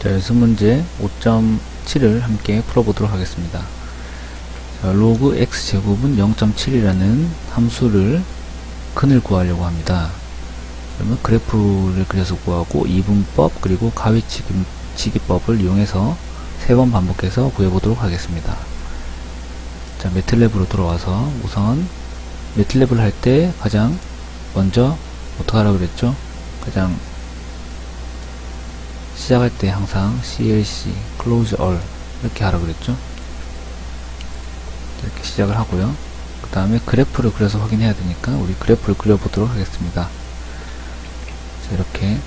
자, 연습 문제 5.7을 함께 풀어보도록 하겠습니다. 자, 로그 x제곱은 0.7이라는 함수를 근을 구하려고 합니다. 그러면 그래프를 그려서 구하고 이분법 그리고 가위치기법을 이용해서 3번 반복해서 구해보도록 하겠습니다. 자, 매틀랩으로 들어와서 우선 매틀랩을 할 때 가장 먼저 어떻게 하라고 그랬죠? 가장 시작할 때 항상 CLC, Close All 이렇게 하라고 그랬죠? 이렇게 시작을 하고요. 그 다음에 그래프를 그려서 확인해야 되니까 우리 그래프를 그려보도록 하겠습니다. 자, 이렇게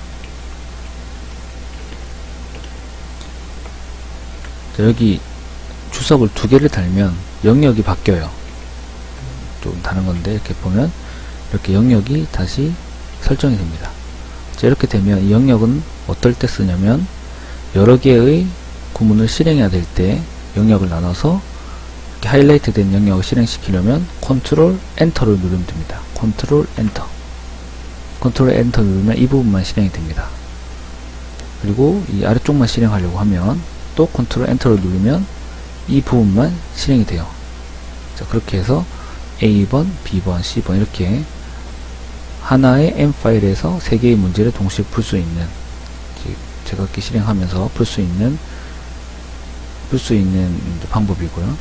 자, 여기 주석을 2개를 달면 영역이 바뀌어요. 좀 다른 건데 이렇게 보면 이렇게 영역이 다시 설정이 됩니다. 자, 이렇게 되면 이 영역은 어떨 때 쓰냐면 여러 개의 구문을 실행해야 될 때 영역을 나눠서 이렇게 하이라이트 된 영역을 실행시키려면 컨트롤 엔터를 누르면 됩니다. 컨트롤 엔터 누르면 이 부분만 실행이 됩니다. 그리고 이 아래쪽만 실행하려고 하면 또 컨트롤 엔터를 누르면 이 부분만 실행이 돼요. 자, 그렇게 해서 A번, B번, C번 이렇게 하나의 M 파일에서 3개의 문제를 동시에 풀 수 있는, 제가 이렇게 실행하면서 풀 수 있는 방법이고요.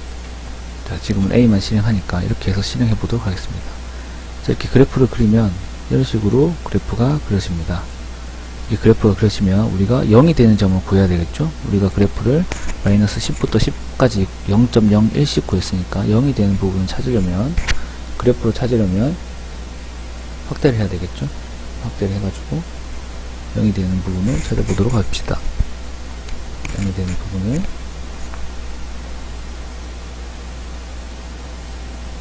자, 지금은 A만 실행하니까 이렇게 해서 실행해 보도록 하겠습니다. 자, 이렇게 그래프를 그리면 이런 식으로 그래프가 그려집니다. 이 그래프가 그려지면 우리가 0이 되는 점을 구해야 되겠죠? 우리가 그래프를 마이너스 10부터 10까지 0.01씩 구했으니까 0이 되는 부분을 찾으려면, 그래프를 찾으려면 확대를 해야 되겠죠? 확대를 해가지고 0이 되는 부분을 찾아보도록 합시다. 0이 되는 부분을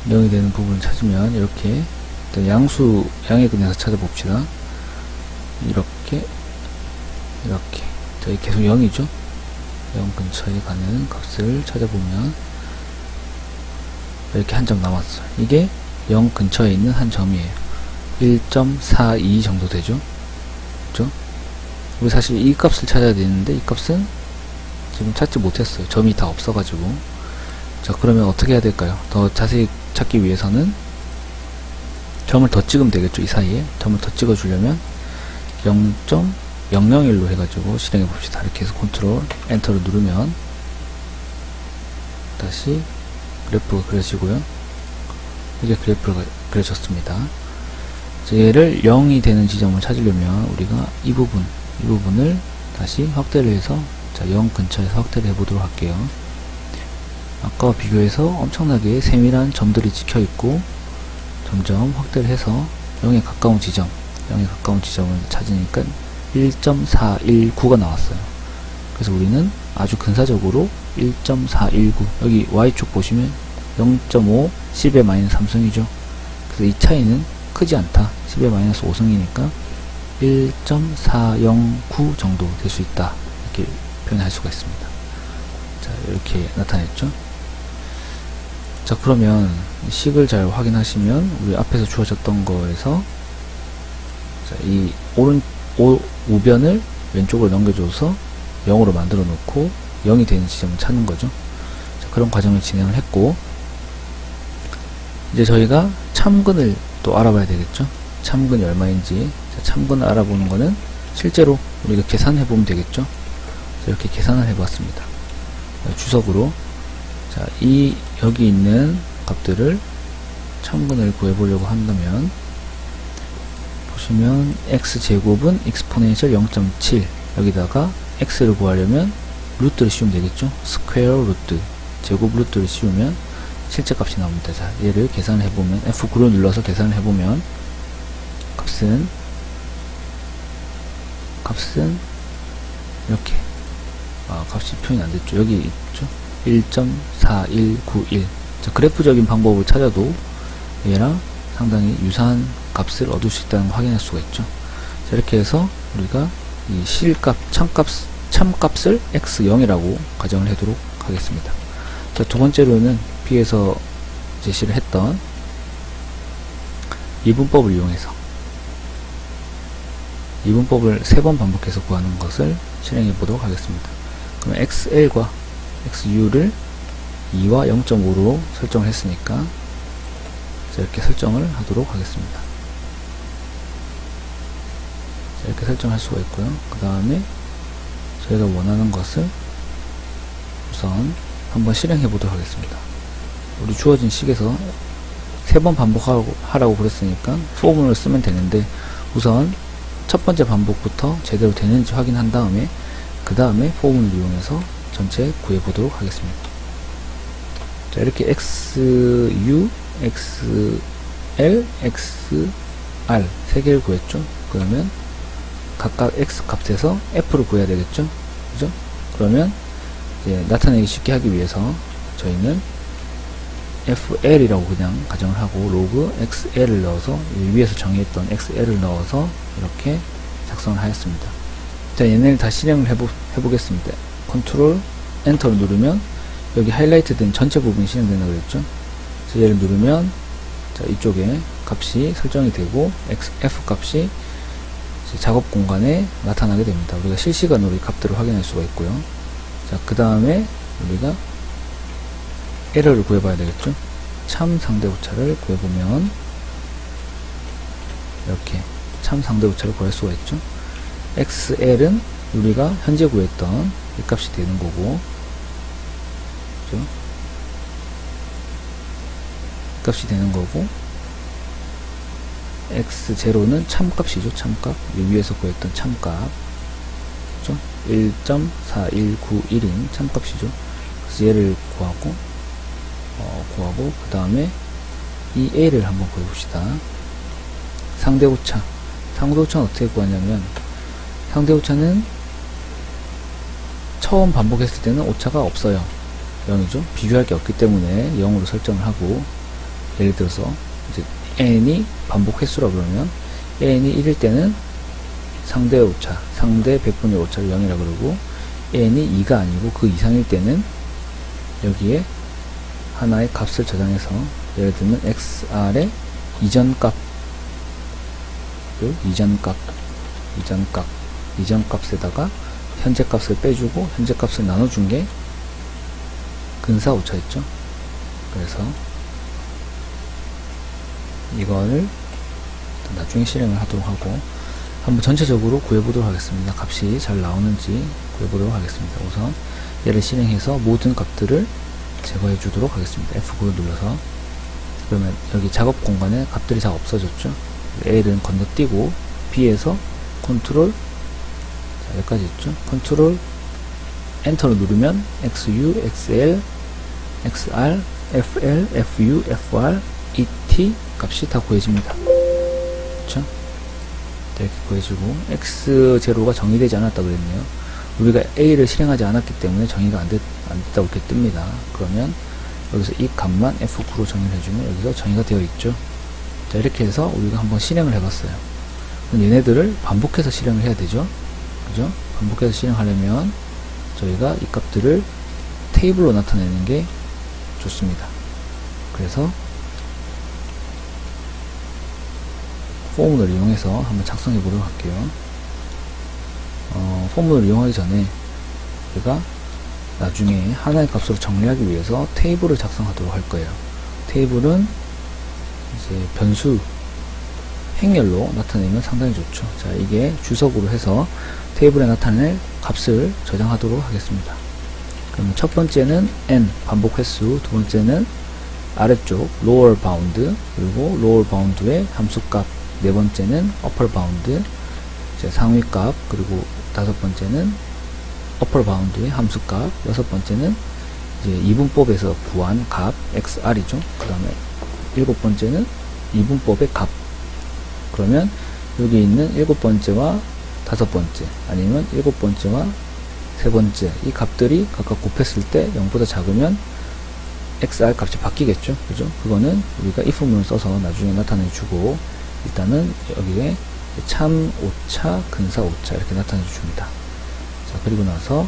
0이 되는 부분을 찾으면 이렇게 양의 근에서 찾아봅시다. 이렇게 저희 계속 0이죠? 0 근처에 가는 값을 찾아보면 이렇게 한 점 남았어요. 이게 0 근처에 있는 한 점이에요. 1.42 정도 되죠? 그죠? 우리 사실 이 값을 찾아야 되는데 이 값은 지금 찾지 못했어요. 점이 다 없어가지고. 자, 그러면 어떻게 해야 될까요? 더 자세히 찾기 위해서는 점을 더 찍으면 되겠죠? 이 사이에 점을 더 찍어주려면 0.001로 해가지고 실행해 봅시다. 이렇게 해서 컨트롤 엔터를 누르면 다시 그래프가 그려지고요. 이게 그래프가 그려졌습니다. 얘를 0이 되는 지점을 찾으려면 우리가 이 부분을 다시 확대를 해서, 자, 0 근처에서 확대를 해보도록 할게요. 아까와 비교해서 엄청나게 세밀한 점들이 찍혀 있고 점점 확대를 해서 0에 가까운 지점을 찾으니까 1.419가 나왔어요. 그래서 우리는 아주 근사적으로 1.419, 여기 Y축 보시면 0.5, 10의 마이너스 3승이죠. 그래서 이 차이는 크지 않다. 10의 마이너스 5승이니까 1.409 정도 될 수 있다. 이렇게 표현할 수가 있습니다. 자, 이렇게 나타냈죠. 자, 그러면 식을 잘 확인하시면 우리 앞에서 주어졌던 거에서, 자, 이 우변을 왼쪽으로 넘겨줘서 0으로 만들어 놓고 0이 되는 지점을 찾는 거죠. 자, 그런 과정을 진행을 했고, 이제 저희가 참근을 또 알아봐야 되겠죠. 참근이 얼마인지. 자, 참근을 알아보는 거는 실제로 우리가 계산해 보면 되겠죠. 자, 이렇게 계산을 해봤습니다. 주석으로, 자, 여기 있는 값들을 참근을 구해보려고 한다면, 보시면 x제곱은 exponential 0.7, 여기다가 x를 구하려면 루트를 씌우면 되겠죠. 스퀘어 루트, 제곱 루트를 씌우면 실제 값이 나옵니다. 자, 얘를 계산을 해보면, F9를 눌러서 계산을 해보면 값은 이렇게, 값이 표현이 안됐죠. 여기 있죠. 1.4191. 자, 그래프적인 방법을 찾아도 얘랑 상당히 유사한 값을 얻을 수 있다는 걸 확인할 수가 있죠. 자, 이렇게 해서 우리가 이 참값을 x0이라고 가정을 하도록 하겠습니다. 자, 두 번째로는 B에서 제시를 했던 이분법을 이용해서 이분법을 3번 반복해서 구하는 것을 실행해 보도록 하겠습니다. 그럼 xl과 xu를 2와 0.5로 설정을 했으니까 이렇게 설정을 하도록 하겠습니다. 이렇게 설정할 수가 있고요. 그 다음에 저희가 원하는 것을 우선 한번 실행해 보도록 하겠습니다. 우리 주어진 식에서 3번 반복하라고 그랬으니까 포문을 쓰면 되는데, 우선 첫 번째 반복부터 제대로 되는지 확인한 다음에 그 다음에 포문을 이용해서 전체 구해 보도록 하겠습니다. 자, 이렇게 XU, XL, XR 3개를 구했죠. 그러면 각각 X 값에서 F를 구해야 되겠죠. 그죠? 그러면 이제 나타내기 쉽게 하기 위해서 저희는 FL이라고 그냥 가정을 하고 로그 XL을 넣어서 위에서 정의했던 XL을 넣어서 이렇게 작성을 하였습니다. 자, 얘네를 다 실행을 해보겠습니다. 컨트롤 엔터를 누르면 여기 하이라이트 된 전체 부분이 실행된다고 그랬죠. 그래서 얘를 누르면 자, 이쪽에 값이 설정이 되고 F 값이 작업 공간에 나타나게 됩니다. 우리가 실시간으로 이 값들을 확인할 수가 있고요. 자, 그 다음에 우리가 에러를 구해봐야 되겠죠. 참 상대 오차를 구해보면 이렇게 참 상대 오차를 구할 수가 있죠. XL은 우리가 현재 구했던 이 값이 되는 거고, 그죠? 값이 되는 거고, X0는 참값이죠. 참값. 위에서 구했던 참값. 그죠? 1.4191인 참값이죠. 그래서 얘를 구하고, 그 다음에 이 A를 한번 구해봅시다. 상대 오차. 상대 오차는 어떻게 구하냐면, 상대 오차는 처음 반복했을 때는 오차가 없어요. 0이죠. 비교할 게 없기 때문에 0으로 설정을 하고, 예를 들어서 이제 n이 반복 횟수라 그러면 n이 1일 때는 상대 오차, 상대 백분의 오차를 0이라 그러고, n이 2가 아니고 그 이상일 때는 여기에 하나의 값을 저장해서 예를 들면 xr의 이전값, 이전값에다가 현재 값을 빼주고 현재 값을 나눠준 게 근사 오차였죠. 그래서 이거를 나중에 실행을 하도록 하고 한번 전체적으로 구해보도록 하겠습니다. 값이 잘 나오는지 구해보도록 하겠습니다. 우선 얘를 실행해서 모든 값들을 제거해 주도록 하겠습니다. F9를 눌러서. 그러면 여기 작업 공간에 값들이 다 없어졌죠. L은 건너뛰고 B에서 컨트롤, 자, 여기까지 있죠. 컨트롤 엔터를 누르면 XU, XL, XR, FL, FU, FR, ET 값이 다 구해집니다. 그렇죠? 이렇게 구해지고, X0가 정의되지 않았다고 그랬네요. 우리가 A를 실행하지 않았기 때문에 정의가 안 됐다고 이렇게 뜹니다. 그러면 여기서 이 값만 F9로 정의를 해주면 여기서 정의가 되어 있죠. 자, 이렇게 해서 우리가 한번 실행을 해봤어요. 그럼 얘네들을 반복해서 실행을 해야 되죠. 그죠? 반복해서 실행하려면 저희가 이 값들을 테이블로 나타내는 게 좋습니다. 그래서 포문을 이용해서 한번 작성해 보도록 할게요. 포문을 이용하기 전에 우리가 나중에 하나의 값으로 정리하기 위해서 테이블을 작성하도록 할 거예요. 테이블은 이제 변수 행렬로 나타내면 상당히 좋죠. 자, 이게 주석으로 해서 테이블에 나타낼 값을 저장하도록 하겠습니다. 그러면 첫 번째는 n 반복 횟수, 두 번째는 아래쪽 lower bound, 그리고 lower bound의 함수값, 네 번째는 upper bound, 이제 상위값, 그리고 다섯 번째는 upper bound의 함수값, 여섯 번째는 이제 이분법에서 구한 값 xr이죠. 그 다음에 일곱 번째는 이분법의 값. 그러면 여기 있는 일곱 번째와 다섯 번째, 아니면 일곱 번째와 세 번째, 이 값들이 각각 곱했을 때 0보다 작으면 xr 값이 바뀌겠죠. 그죠? 그거는 우리가 if문을 써서 나중에 나타내 주고, 일단은 여기에 참 오차, 근사 오차 이렇게 나타내 줍니다. 자, 그리고 나서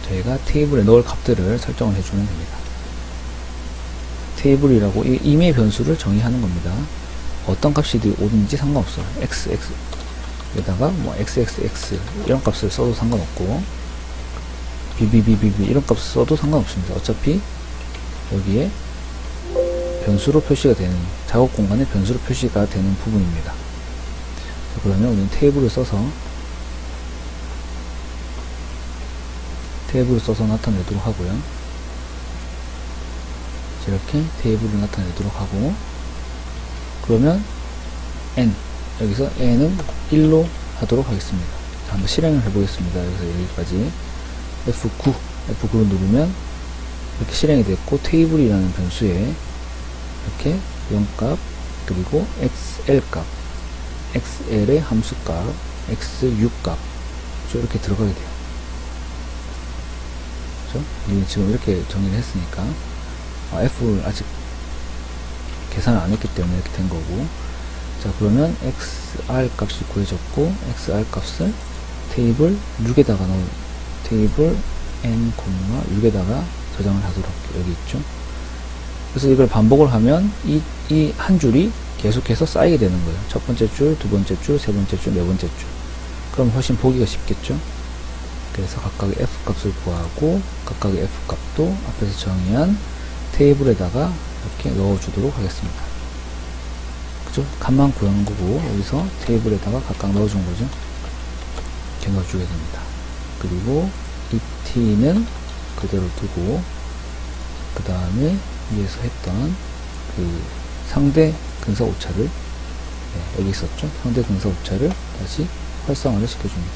저희가 테이블에 넣을 값들을 설정을 해주면 됩니다. 테이블이라고 임의 변수를 정의하는 겁니다. 어떤 값이 오든지 상관없어요. 여기다가 뭐 xxx 이런 값을 써도 상관없고 bbbb 이런 값을 써도 상관없습니다. 어차피 여기에 변수로 표시가 되는, 작업 공간에 변수로 표시가 되는 부분입니다. 자, 그러면 우리는 테이블을 써서 나타내도록 하고요. 이렇게 테이블을 나타내도록 하고, 그러면 n, 여기서 n은 1로 하도록 하겠습니다. 자, 한번 실행을 해보겠습니다. 여기서 여기까지 F9를 누르면 이렇게 실행이 됐고, 테이블이라는 변수에 이렇게 0값, 그리고 xl값, xl의 함수값, xu값 이렇게 들어가게 돼요. 그렇죠? 우리는 지금 이렇게 정리를 했으니까 f를 아직 계산을 안 했기 때문에 이렇게 된 거고, 자, 그러면 xr 값이 구해졌고, xr 값을 테이블 6에다가 테이블 n, 6에다가 저장을 하도록 할게요. 여기 있죠. 그래서 이걸 반복을 하면 이 한 줄이 계속해서 쌓이게 되는 거예요. 첫 번째 줄, 두 번째 줄, 세 번째 줄, 네 번째 줄. 그럼 훨씬 보기가 쉽겠죠. 그래서 각각의 f 값을 구하고, 각각의 f 값도 앞에서 정의한 테이블에다가 이렇게 넣어주도록 하겠습니다. 그죠? 값만 구하는 거고, 여기서 테이블에다가 각각 넣어준 거죠. 이렇게 넣어주게 됩니다. 그리고 이 t는 그대로 두고, 그 다음에 위에서 했던 그 상대 근사 오차를, 여기 있었죠? 상대 근사 오차를 다시 활성화를 시켜줍니다.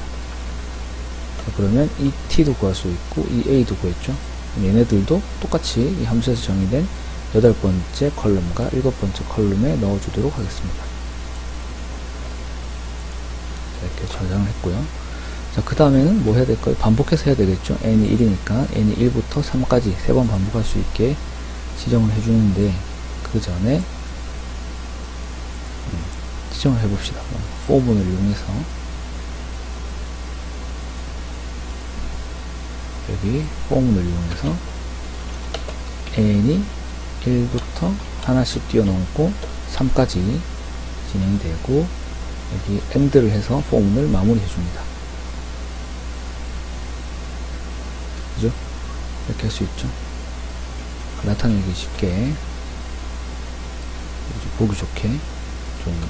자, 그러면 이 t도 구할 수 있고, 이 a도 구했죠? 얘네들도 똑같이 이 함수에서 정의된 8번째 컬럼과 7번째 컬럼에 넣어주도록 하겠습니다. 자, 이렇게 저장을 했고요. 자, 그 다음에는 뭐 해야 될까요? 반복해서 해야 되겠죠? n이 1이니까 n이 1부터 3까지 3번 반복할 수 있게 지정을 해주는데, 그 전에 지정을 해봅시다. for문을 이용해서 여기 for문을 이용해서 n이 1부터 하나씩 뛰어넘고 3까지 진행이 되고, 여기 end를 해서 for문을 마무리 해줍니다. 그죠? 이렇게 할 수 있죠. 나타내기 쉽게, 보기 좋게 좀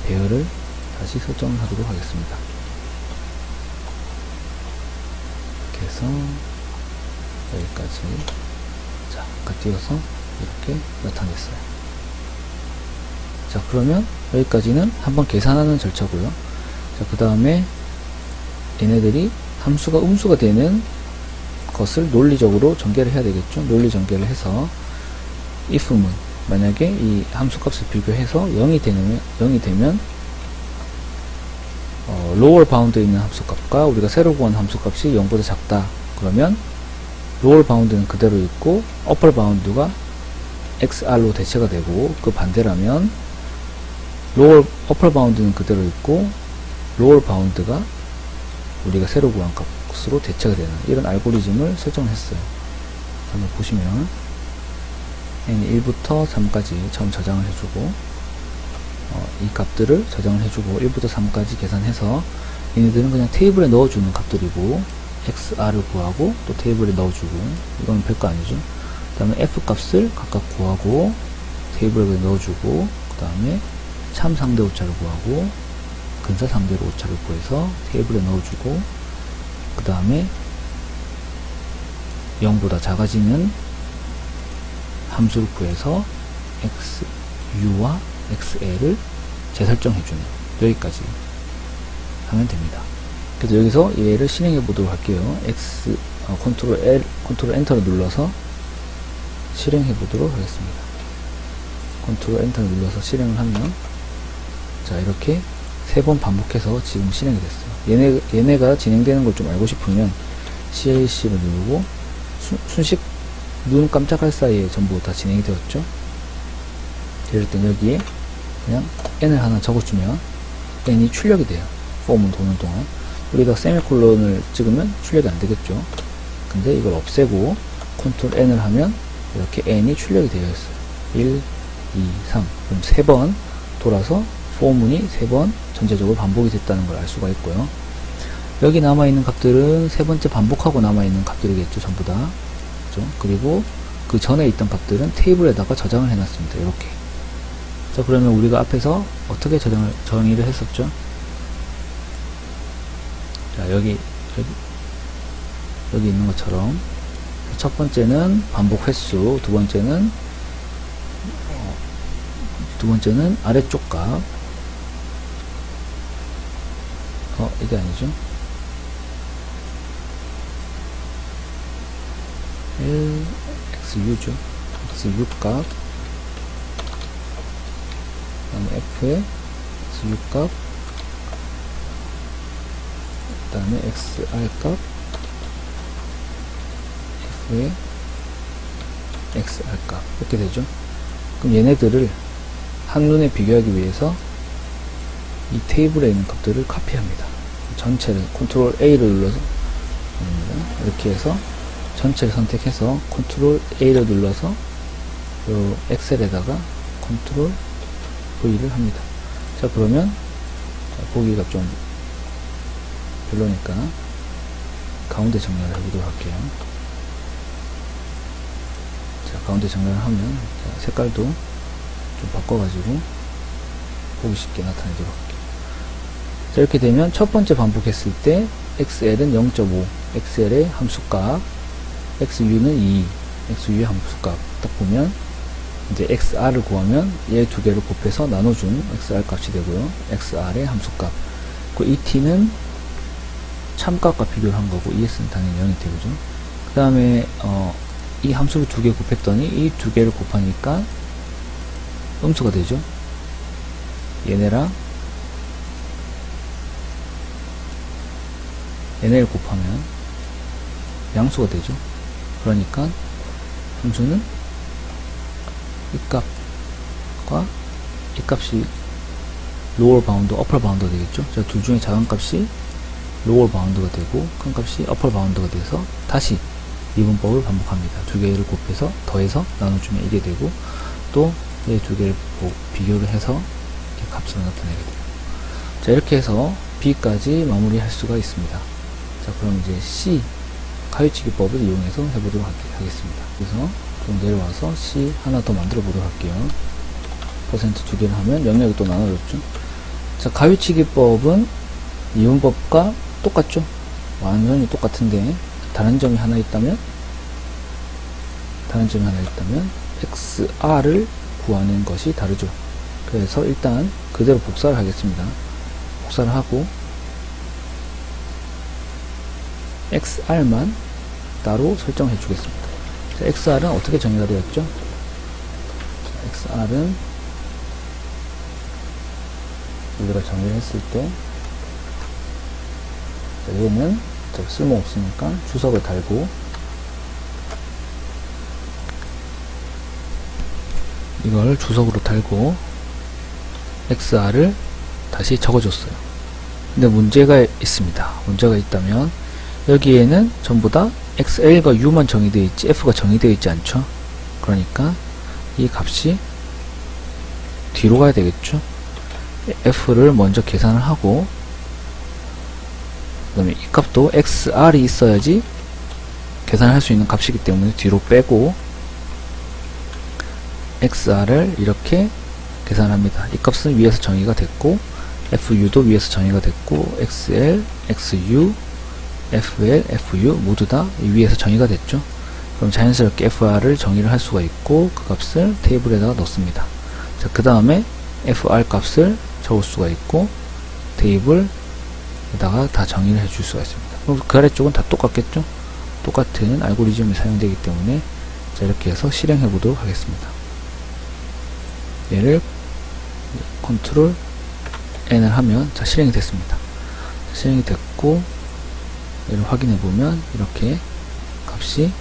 배열을 다시 설정을 하도록 하겠습니다. 이렇게 해서 여기까지, 자, 아까 띄워서 이렇게 나타냈어요. 자, 그러면 여기까지는 한번 계산하는 절차고요. 자, 그 다음에 얘네들이 함수가 음수가 되는 것을 논리적으로 전개를 해야 되겠죠. 논리 전개를 해서 if문, 만약에 이 함수값을 비교해서 0이 되면 lower bound에 있는 함수값과 우리가 새로 구한 함수값이 0보다 작다. 그러면 lower bound는 그대로 있고 upper bound가 xr로 대체가 되고, 그 반대라면 upper bound는 그대로 있고 lower bound가 우리가 새로 구한 값으로 대체가 되는 이런 알고리즘을 설정했어요. 한번 보시면 n이 1부터 3까지 처음 저장을 해주고, 이 값들을 저장을 해주고 1부터 3까지 계산해서 얘네들은 그냥 테이블에 넣어주는 값들이고, xr을 구하고 또 테이블에 넣어주고, 이건 별거 아니죠. 그 다음에 f 값을 각각 구하고 테이블에 넣어주고, 그 다음에 참 상대 오차를 구하고 근사 상대로 오차를 구해서 테이블에 넣어주고, 그 다음에 0보다 작아지는 함수를 구해서 xu와 xl을 재설정해주는, 여기까지 하면 됩니다. 그래서 여기서 얘를 실행해 보도록 할게요. 컨트롤 엔터를 눌러서 실행해 보도록 하겠습니다. 컨트롤 엔터를 눌러서 실행을 하면, 자, 이렇게 3번 반복해서 지금 실행이 됐어요. 얘네가 진행되는 걸 좀 알고 싶으면 CLC를 누르고, 순식 눈 깜짝할 사이에 전부 다 진행이 되었죠. 이럴 땐 여기에 그냥 n을 하나 적어주면 n이 출력이 돼요. 폼은 도는 동안. 우리가 세미콜론을 찍으면 출력이 안 되겠죠. 근데 이걸 없애고 컨트롤 n을 하면 이렇게 n이 출력이 되어 있어요. 1, 2, 3. 그럼 3번 돌아서 포문이 3번 전체적으로 반복이 됐다는 걸 알 수가 있고요. 여기 남아있는 값들은 3번째 반복하고 남아있는 값들이겠죠. 전부 다. 그렇죠? 그리고 그 전에 있던 값들은 테이블에다가 저장을 해놨습니다. 이렇게. 자, 그러면 우리가 앞에서 어떻게 정의를 했었죠? 자, 여기 있는 것처럼 첫 번째는 반복 횟수, 두 번째는 아래쪽 값. 이게 아니죠. XU죠. XU 값. 그 다음에 F의 XU 값. 그 다음에 XR 값. F의 XR 값. 이렇게 되죠. 그럼 얘네들을 한눈에 비교하기 위해서 이 테이블에 있는 값들을 카피합니다. 전체를 컨트롤 A를 눌러서 이렇게 해서 전체를 선택해서 컨트롤 A를 눌러서 요 엑셀에다가 컨트롤 V를 합니다. 자, 그러면 보기가 좀 별로니까 가운데 정렬을 해보도록 할게요. 자, 가운데 정렬을 하면 색깔도 좀 바꿔가지고 보기 쉽게 나타내도록 할게요. 자, 이렇게 되면 첫 번째 반복했을 때 XL은 0.5, XL의 함수값, XU는 2, XU의 함수값 딱 보면 이제 XR을 구하면 얘 두 개를 곱해서 나눠준 XR 값이 되고요. XR의 함수값. 그 ET는 참값과 비교를 한 거고 ES는 당연히 0이 되죠. 그 다음에 이 함수를 두 개 곱했더니 이 두 개를 곱하니까 음수가 되죠. 얘네를 곱하면 양수가 되죠. 그러니까 함수는 이 값과 이 값이 로어 바운드, 어퍼 바운드가 되겠죠. 자, 둘 중에 작은 값이 로어 바운드가 되고 큰 값이 어퍼 바운드가 돼서 다시 미분법을 반복합니다. 두 개를 곱해서 더해서 나눠주면 이게 되고 또 이 두 개를 비교를 해서 이렇게 값을 나타내게 돼요. 자, 이렇게 해서 B까지 마무리할 수가 있습니다. 자, 그럼 이제 C 가위치기법을 이용해서 해보도록 하겠습니다. 그래서 좀 내려와서 C 하나 더 만들어 보도록 할게요. 퍼센트 두 개를 하면 영역이 또 나눠졌죠. 자, 가위치기법은 이분법과 똑같죠. 완전히 똑같은데 다른 점이 하나 있다면 XR을 구하는 것이 다르죠. 그래서 일단 그대로 복사를 하겠습니다. 복사를 하고 XR만 따로 설정해 주겠습니다. 자, XR은 어떻게 정의가 되었죠? XR은 우리가 정의를 했을 때 얘는 쓸모없으니까 주석을 달고 이걸 주석으로 달고 XR을 다시 적어줬어요. 근데 문제가 있습니다. 문제가 있다면 여기에는 전부 다 XL과 U만 정의되어 있지 F가 정의되어 있지 않죠. 그러니까 이 값이 뒤로 가야 되겠죠. F를 먼저 계산을 하고 그 다음에 이 값도 XR이 있어야지 계산할 수 있는 값이기 때문에 뒤로 빼고 XR을 이렇게 계산합니다. 이 값은 위에서 정의가 됐고 FU도 위에서 정의가 됐고 XL, XU, FL, FU 모두 다 위에서 정의가 됐죠. 그럼 자연스럽게 FR을 정의를 할 수가 있고 그 값을 테이블에다가 넣습니다. 자, 그 다음에 FR 값을 적을 수가 있고 테이블에다가 다 정의를 해줄 수가 있습니다. 그럼 그 아래쪽은 다 똑같겠죠? 똑같은 알고리즘이 사용되기 때문에 자, 이렇게 해서 실행해 보도록 하겠습니다. 얘를 컨트롤 N을 하면 자, 실행이 됐습니다. 실행이 됐고 얘를 확인해 보면 이렇게 값이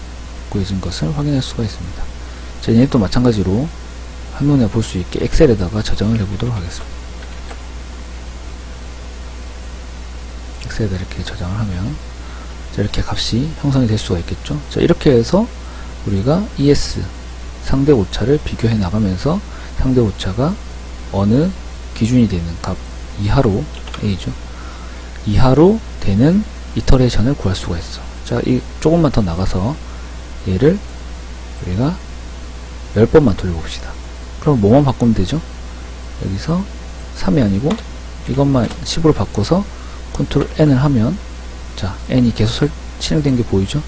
구해진 것을 확인할 수가 있습니다. 자, 얘도 마찬가지로 한눈에 볼 수 있게 엑셀에다가 저장을 해 보도록 하겠습니다. 엑셀에다 이렇게 저장을 하면 자, 이렇게 값이 형성이 될 수가 있겠죠. 자, 이렇게 해서 우리가 ES 상대 오차를 비교해 나가면서 상대 오차가 어느 기준이 되는 값 이하로 A죠. 이하로 되는 이터레이션을 구할 수가 있어. 자, 이 조금만 더 나가서 얘를 우리가 10번만 돌려봅시다. 그럼 뭐만 바꾸면 되죠? 여기서 3이 아니고 이것만 10으로 바꿔서 컨트롤 N을 하면, 자, N이 계속 실행된 게 보이죠?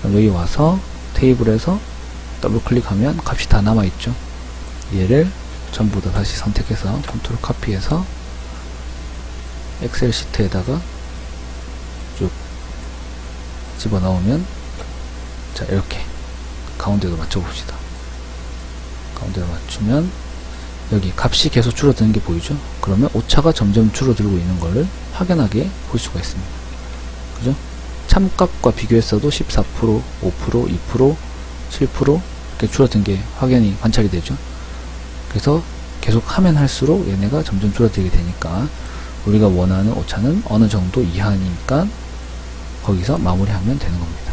그럼 여기 와서 테이블에서 더블 클릭하면 값이 다 남아있죠. 얘를 전부 다 다시 선택해서 컨트롤 카피해서 엑셀 시트에다가 쭉 집어넣으면, 자, 이렇게 가운데로 맞춰봅시다. 가운데로 맞추면 여기 값이 계속 줄어드는 게 보이죠? 그러면 오차가 점점 줄어들고 있는 것을 확연하게 볼 수가 있습니다. 그죠? 참값과 비교했어도 14%, 5%, 2%, 7% 이렇게 줄어든 게 확연히 관찰이 되죠. 그래서 계속 하면 할수록 얘네가 점점 줄어들게 되니까 우리가 원하는 오차는 어느 정도 이하니까 거기서 마무리하면 되는 겁니다.